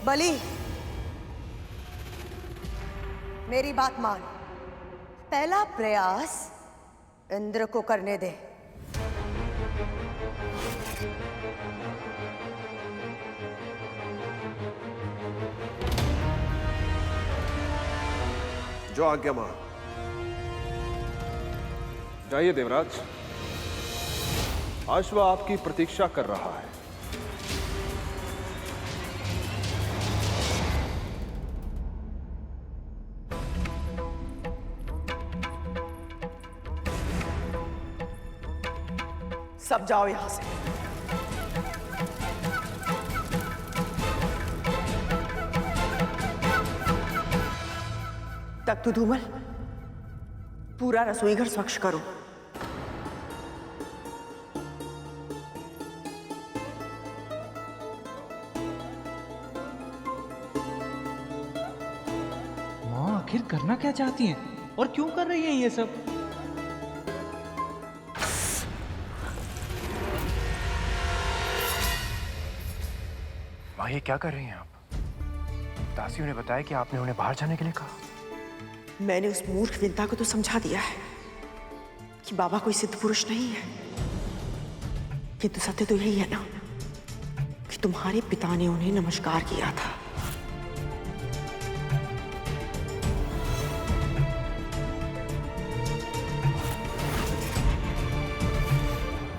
बलि, मेरी बात मान। पहला प्रयास इंद्र को करने दे। जो आज्ञा मां। जाइए देवराज, अश्व आपकी प्रतीक्षा कर रहा है। सब जाओ यहां से। तक तू धूमल, पूरा रसोई घर स्वच्छ करो। माँ आखिर करना क्या चाहती हैं और क्यों कर रही हैं ये सब? माँ ये क्या कर रही हैं आप? दासियों ने बताया कि आपने उन्हें बाहर जाने के लिए कहा। मैंने उस मूर्ख विंता को तो समझा दिया है कि बाबा कोई सिद्ध पुरुष नहीं है, किंतु सत्य तो यही है ना कि तुम्हारे पिता ने उन्हें नमस्कार किया था।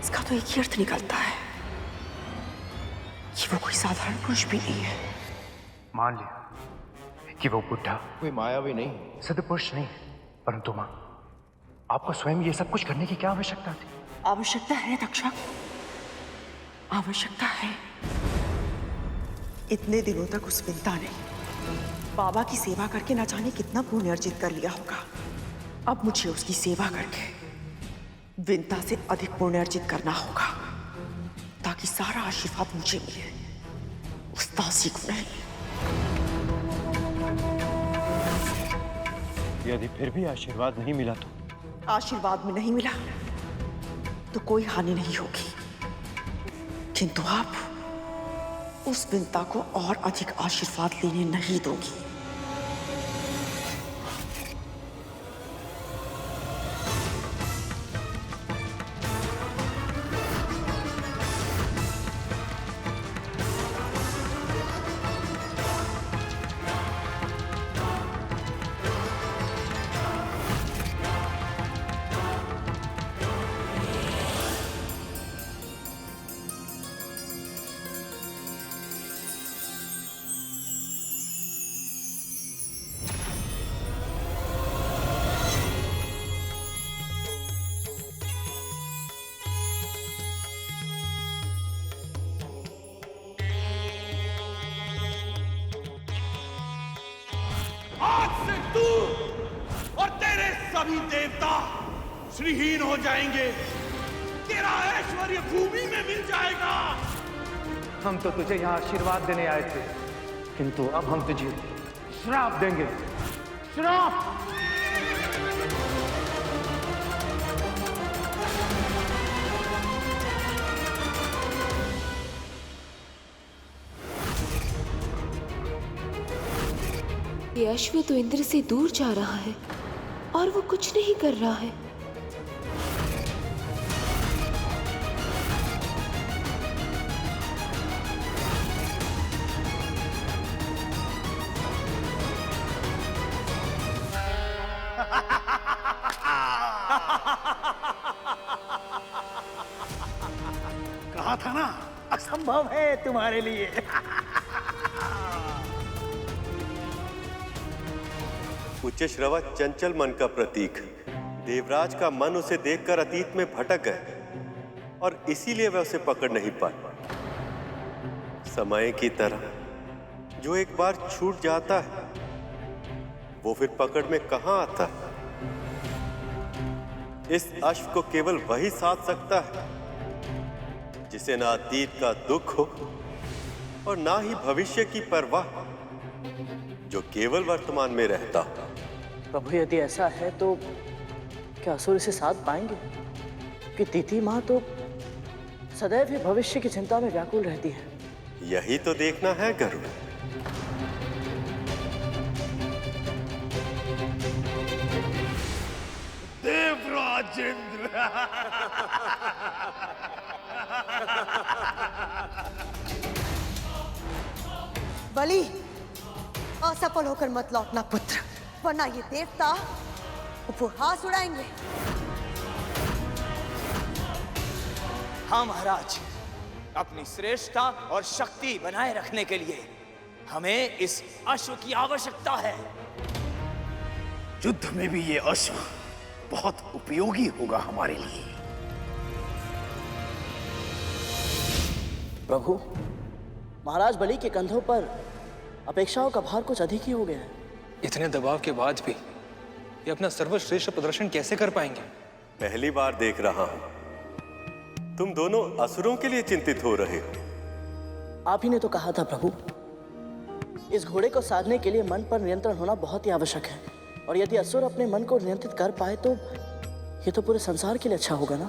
इसका तो एक ही अर्थ निकलता है कि वो कोई साधारण पुरुष भी नहीं है। मान लिया कि वो बुढ़ा कोई मायावी नहीं, सिद्ध पुरुष नहीं, परंतु माँ आपको स्वयं ये सब कुछ करने की क्या आवश्यकता थी? आवश्यकता है तक्षक, आवश्यकता है। इतने दिनों तक उस विंता ने बाबा की सेवा करके न जाने कितना पुण्य अर्जित कर लिया होगा। अब मुझे उसकी सेवा करके विंता से अधिक पुण्य अर्जित करना होगा ताकि सारा आशीर्वाद मुझे मिले, उस दासी को नहीं। यदि फिर भी आशीर्वाद नहीं मिला तो? आशीर्वाद में नहीं मिला तो कोई हानि नहीं होगी, किंतु आप उस विंता को और अधिक आशीर्वाद लेने नहीं दोगी। आज से तू और तेरे सभी देवता श्रीहीन हो जाएंगे। तेरा ऐश्वर्य भूमि में मिल जाएगा। हम तो तुझे यहाँ आशीर्वाद देने आए थे, किंतु अब हम तुझे श्राप देंगे। श्राप! ये अश्व तो इंद्र से दूर जा रहा है और वो कुछ नहीं कर रहा है। कहा था ना, असंभव है तुम्हारे लिए। उच्चश्रवा चंचल मन का प्रतीक। देवराज का मन उसे देखकर अतीत में भटक गए और इसीलिए वह उसे पकड़ नहीं पाया। समय की तरह जो एक बार छूट जाता है वो फिर पकड़ में कहां आता है। इस अश्व को केवल वही साध सकता है जिसे ना अतीत का दुख हो और ना ही भविष्य की परवाह, जो केवल वर्तमान में रहता हो। प्रभु यदि ऐसा है तो क्या असुर इसे साथ पाएंगे? कि तिथि माँ तो सदैव ही भविष्य की चिंता में व्याकुल रहती है। यही तो देखना है गरुड़। देवराजेंद्र। बलि, असफल होकर मत लौटना पुत्र, वरना ये देवता उपहास उड़ाएंगे। हाँ महाराज, अपनी श्रेष्ठता और शक्ति बनाए रखने के लिए हमें इस अश्व की आवश्यकता है। युद्ध में भी ये अश्व बहुत उपयोगी होगा हमारे लिए। प्रभु, महाराज बलि के कंधों पर अपेक्षाओं का भार कुछ अधिक ही हो गया है। इतने दबाव के बाद भी ये अपना सर्वश्रेष्ठ प्रदर्शन कैसे कर पाएंगे? पहली बार देख रहा हूं तुम दोनों असुरों के लिए चिंतित हो रहे हो। आप ही ने तो कहा था प्रभु, इस घोड़े को साधने के लिए मन पर नियंत्रण होना बहुत ही आवश्यक है, और यदि असुर अपने मन को नियंत्रित कर पाए तो ये तो पूरे संसार के लिए अच्छा होगा ना।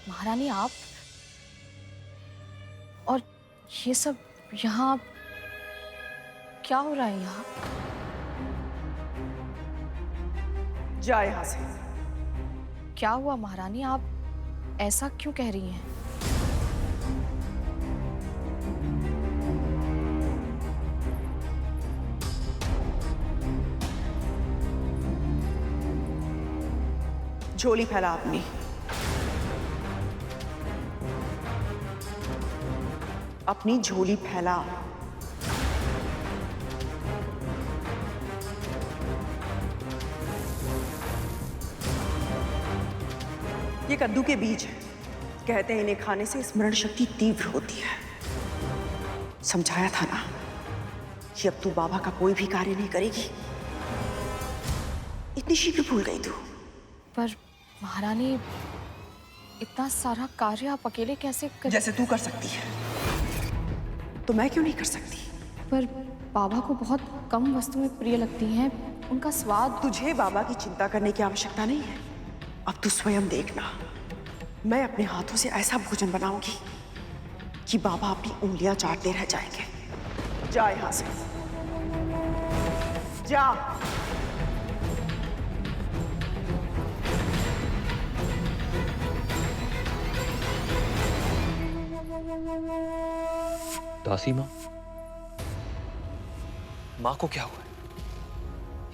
महारानी, आप और ये सब यहाँ क्या हो रहा है? यहाँ जा यहां से। क्या हुआ महारानी? आप ऐसा क्यों कह रही हैं? झोली फैला अपनी। अपनी झोली फैला। ये कद्दू के बीज है। कहते हैं इन्हें खाने से स्मरण शक्ति तीव्र होती है। समझाया था ना कि अब तू बाबा का कोई भी कार्य नहीं करेगी। इतनी शीघ्र भूल गई तू? पर महारानी, इतना सारा कार्य आप अकेले कैसे कर? जैसे तू कर सकती है तो मैं क्यों नहीं कर सकती? पर बाबा को बहुत कम वस्तुएं प्रिय लगती हैं, उनका स्वाद। तुझे बाबा की चिंता करने की आवश्यकता नहीं है। अब तू स्वयं देखना, मैं अपने हाथों से ऐसा भोजन बनाऊंगी कि बाबा अपनी उंगलियां चाटते रह जाएंगे। जा यहां से, जा। दासी माँ, माँ को क्या हुआ है?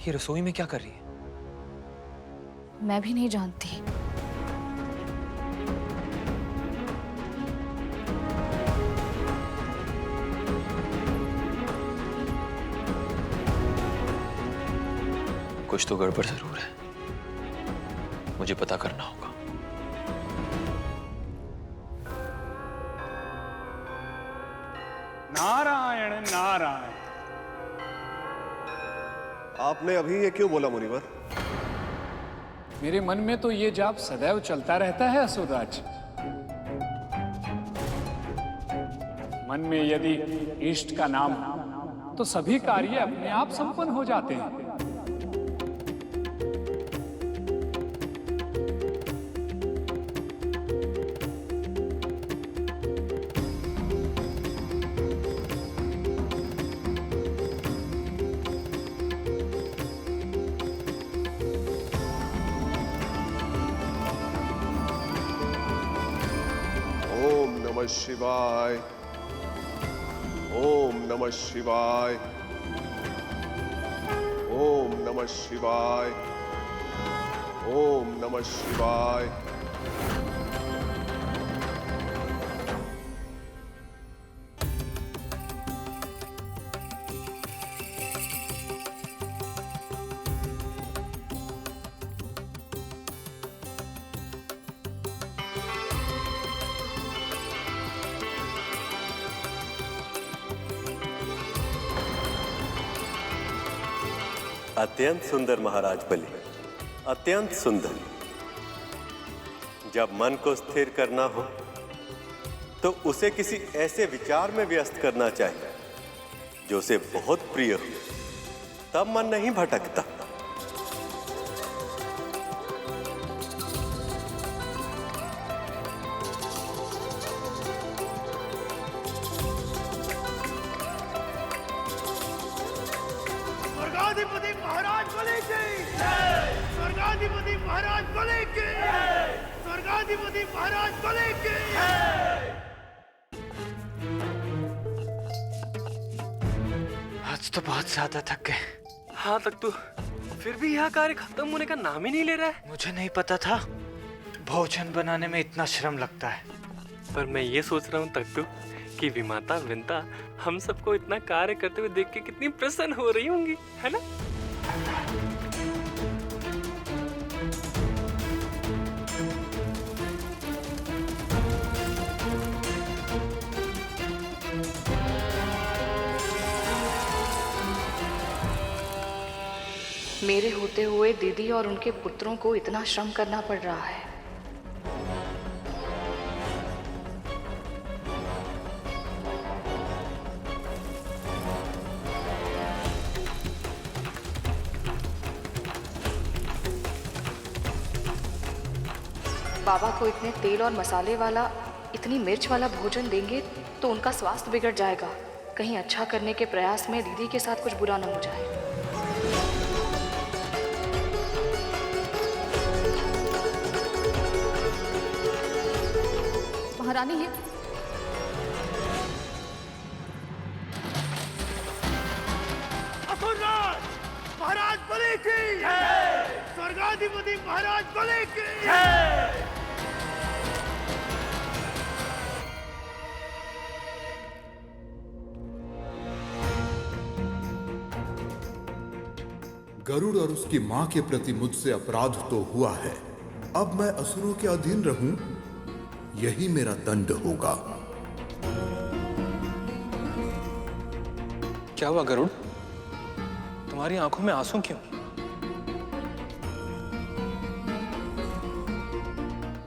ये रसोई में क्या कर रही है? मैं भी नहीं जानती। कुछ तो गड़बड़ जरूर है, मुझे पता करना होगा। नारायण नारायण। आपने अभी ये क्यों बोला मुनिवर? मेरे मन में तो ये जाप सदैव चलता रहता है असुरराज। मन में यदि इष्ट का नाम हो तो सभी कार्य अपने आप संपन्न हो जाते हैं। ओम नमः शिवाय, ओम नमः शिवाय, ओम नमः शिवाय, ओम नमः शिवाय। अत्यंत सुंदर महाराज बलि, अत्यंत सुंदर। जब मन को स्थिर करना हो तो उसे किसी ऐसे विचार में व्यस्त करना चाहिए जो उसे बहुत प्रिय हो, तब मन नहीं भटकता। स्वर्गाधिपति महाराज बलि की आज तो बहुत ज्यादा थक गए। हाँ तक तू फिर भी यह कार्य खत्म होने का नाम ही नहीं ले रहा है। मुझे नहीं पता था भोजन बनाने में इतना श्रम लगता है। पर मैं ये सोच रहा हूँ तख्तू कि विमाता विंता हम सबको इतना कार्य करते हुए देख के कितनी प्रसन्न हो रही होंगी, है ना? मेरे होते हुए दीदी और उनके पुत्रों को इतना श्रम करना पड़ रहा है। बाबा को इतने तेल और मसाले वाला, इतनी मिर्च वाला भोजन देंगे तो उनका स्वास्थ्य बिगड़ जाएगा। कहीं अच्छा करने के प्रयास में दीदी के साथ कुछ बुरा न हो जाए। महारानी ये असुरराज महाराज बलि की स्वर्गाधिपति महाराज बलि की गरुड़ और उसकी मां के प्रति मुझसे अपराध तो हुआ है। अब मैं असुरों के अधीन रहूं, यही मेरा दंड होगा। क्या हुआ गरुड़? तुम्हारी आंखों में आंसू क्यों?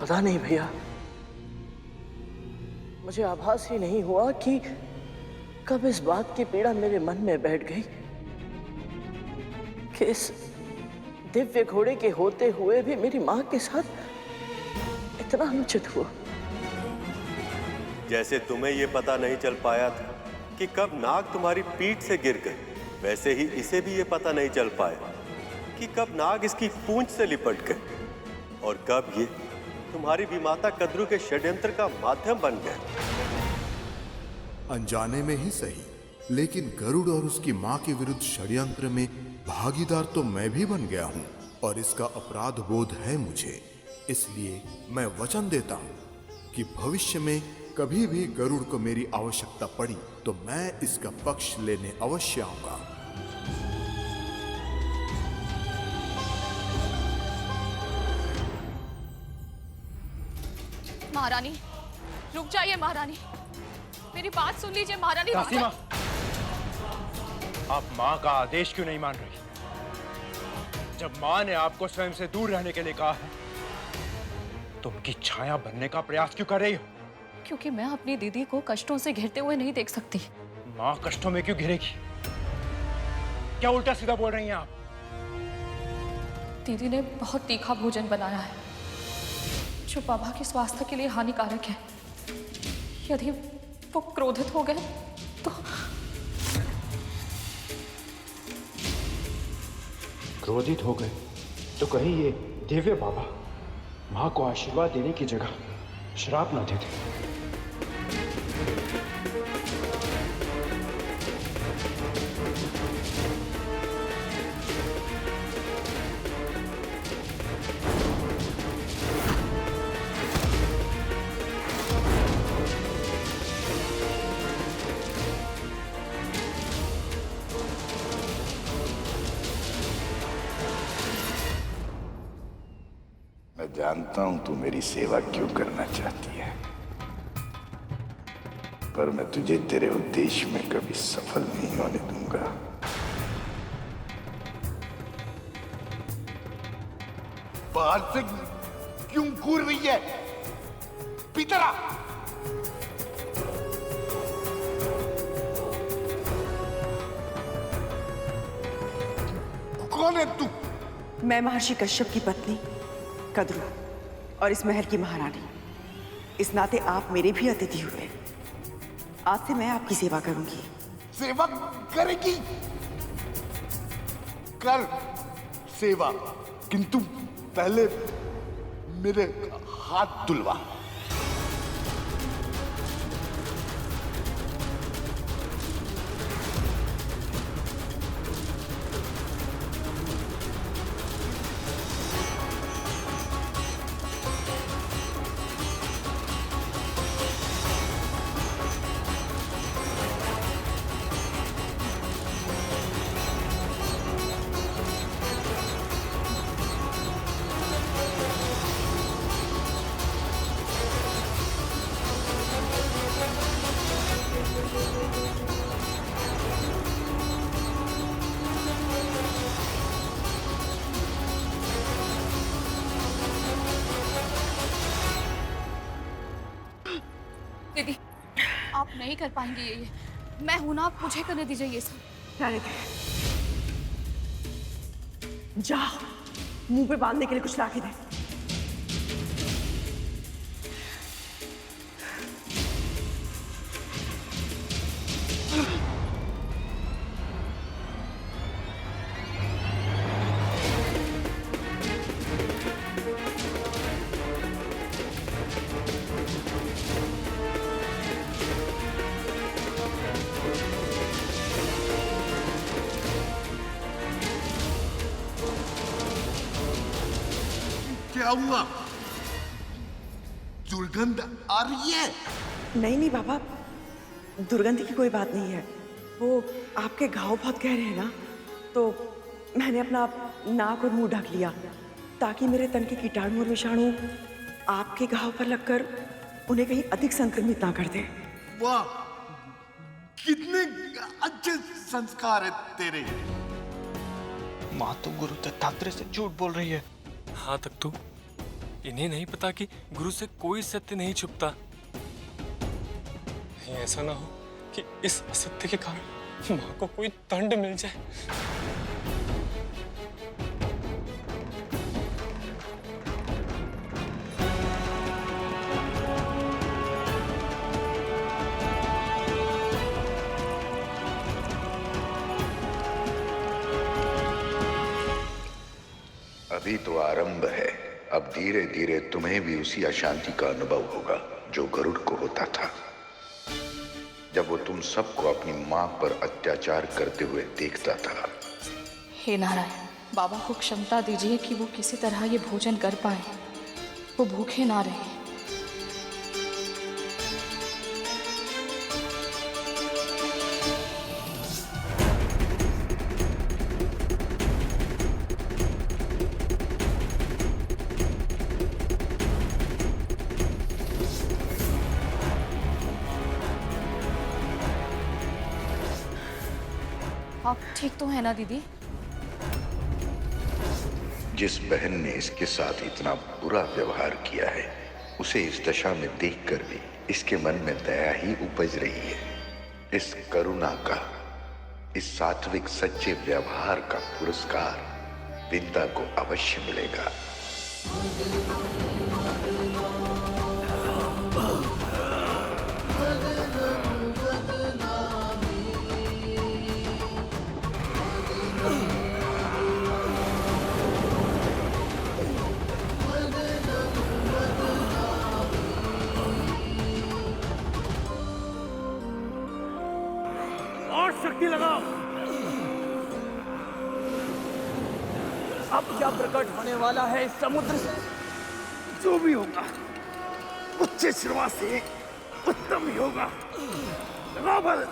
पता नहीं भैया, मुझे आभास ही नहीं हुआ कि कब इस बात की पीड़ा मेरे मन में बैठ गई कि इस दिव्य घोड़े के होते हुए भी मेरी मां के साथ इतना अनुचित हुआ। जैसे तुम्हें ये पता नहीं चल पाया था कि कब नाग तुम्हारी पीठ से गिर गए, वैसे ही इसे भी ये पता नहीं चल पाया कि कब नाग इसकी पूंछ से लिपट गए और कब ये तुम्हारी विमाता कद्रू के षड्यंत्र का माध्यम बन गए। अनजाने में ही सही, लेकिन गरुड़ और उसकी मां के विरुद्ध षड्यंत्र में भागीदार तो मैं भी बन गया हूं और इसका अपराध बोध है मुझे। इसलिए मैं वचन देता हूं कि भविष्य में कभी भी गरुड़ को मेरी आवश्यकता पड़ी तो मैं इसका पक्ष लेने अवश्य आऊंगा। महारानी रुक जाइए। महारानी मेरी बात सुन लीजिए। महारानी आप माँ का आदेश क्यों नहीं मान रही? जब माँ ने आपको स्वयं से दूर रहने के लिए कहा है तो उनकी छाया बनने का प्रयास क्यों कर रही हो? क्योंकि मैं अपनी दीदी को कष्टों से घिरते हुए नहीं देख सकती। माँ कष्टों में क्यों घिरेगी? क्या उल्टा सीधा बोल रही हैं आप? दीदी ने बहुत तीखा भोजन बनाया है जो बाबा के स्वास्थ्य के लिए हानिकारक है। यदि वो क्रोधित हो गए तो क्रोधित हो गए तो कहीं ये दिव्य बाबा माँ को आशीर्वाद देने की जगह श्राप न देते। मैं जानता हूं तू मेरी सेवा क्यों करना चाहती है, पर मैं तुझे तेरे उद्देश्य में कभी सफल नहीं होने दूंगा। बाहर से क्यों घूर रही है? पितरा! कौन है तू? मैं महर्षि कश्यप की पत्नी कद्रू और इस महल की महारानी। इस नाते आप मेरे भी अतिथि हुए। आज से मैं आपकी सेवा करूंगी। सेवा करेगी? कर सेवा, किंतु पहले मेरे हाथ धुलवा। दीदी, आप नहीं कर पाएंगे ये। मैं हूं ना, आप मुझे करने दीजिए ये सब। रहने दे। जा, मुंह पे बांधने के लिए कुछ लाके दे। क्या हुआ? दुर्गंध आ रही है? नहीं बाबा, दुर्गंध की कोई बात नहीं है। वो आपके घाव बहुत गहरे हैं ना, तो मैंने अपना नाक और मुंह ढक लिया ताकि मेरे तन के कीटाणु और विषाणु आपके घाव पर लगकर उन्हें कहीं अधिक संक्रमित ना कर दे। वाह, कितने अच्छे संस्कार है तेरे। माँ तो गुरु दत्तात्रेय से झूठ बोल रही है। हाँ तख्तू, इन्हें नहीं पता कि गुरु से कोई सत्य नहीं छुपता। कहीं ऐसा ना हो कि इस असत्य के कारण माँ को कोई दंड मिल जाए। अभी तो आरंभ है। अब धीरे धीरे तुम्हें भी उसी अशांति का अनुभव होगा जो गरुड़ को होता था जब वो तुम सबको अपनी मां पर अत्याचार करते हुए देखता था। हे नारायण, बाबा को क्षमता दीजिए कि वो किसी तरह ये भोजन कर पाए, वो भूखे ना रहे। आप ठीक तो है ना दीदी? जिस बहन ने इसके साथ इतना बुरा व्यवहार किया है, उसे इस दशा में देखकर भी इसके मन में दया ही उपज रही है। इस करुणा का, इस सात्विक सच्चे व्यवहार का पुरस्कार विंता को अवश्य मिलेगा। और शक्ति लगाओ। अब क्या प्रकट होने वाला है इस समुद्र से? जो भी होगा उच्च श्रवा से उत्तम ही होगा। लगाओ बल।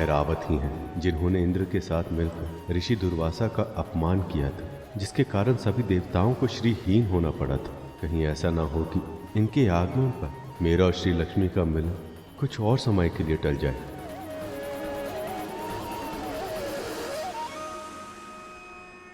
ऐरावत ही हैं जिन्होंने इंद्र के साथ मिलकर ऋषि दुर्वासा का अपमान किया था, जिसके कारण सभी देवताओं को श्रीहीन होना पड़ा था। कहीं ऐसा ना हो कि इनके आगमन पर मेरा और श्री लक्ष्मी का मिलन कुछ और समय के लिए टल जाए।